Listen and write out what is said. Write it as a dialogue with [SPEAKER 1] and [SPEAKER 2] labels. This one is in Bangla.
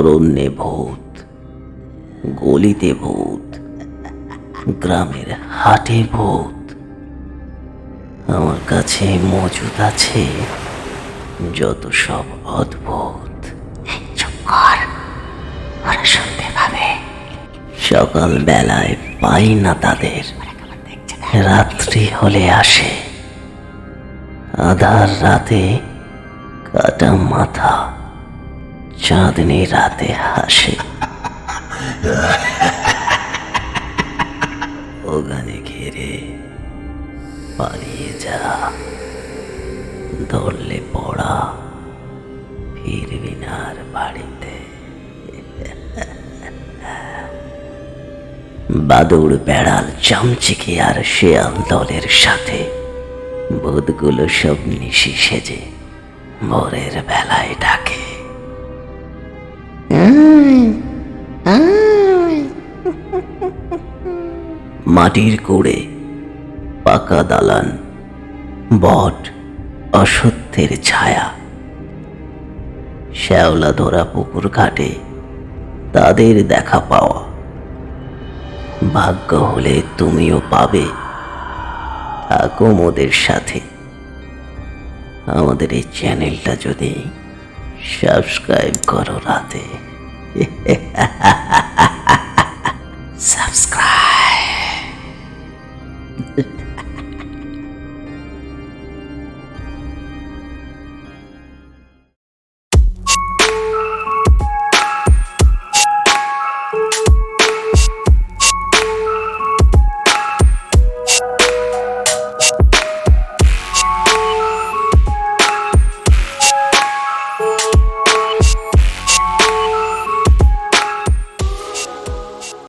[SPEAKER 1] অরণ্যে ভূত, গলিতে ভূত, গ্রামের হাটে ভূত, আমার কাছে মজুদ আছে যত সব অদ্ভুত।
[SPEAKER 2] চুপ কর, ওরা শুনতে পাবে।
[SPEAKER 1] সকাল বেলায় পাই না তাদের, রাত্রি হলে আসে। আধার রাতে কাটা মাথা, চাঁদনি রাতে হাসে। ওখানে ঘিরে পালিয়ে যা, ধরলে পড়া, ফিরবি না আর বাড়িতে। বাদুড়, বেড়াল, চামচিকে আর শেয়াল দলের সাথে ভূতগুলো সব নিশি সেজে ভোরের বেলায় ডাকে। মাটির কুড়ে, পাকা দালান, বট, অসত্যের ছায়া, শ্যাওলা ধরা পুকুর ঘাটে তাদের দেখা পাওয়া। ভাগ্য হলে তুমিও পাবে, থাকো মোদের সাথে। আমাদের এই চ্যানেলটা যদি সাবস্ক্রাইব করো রাতে।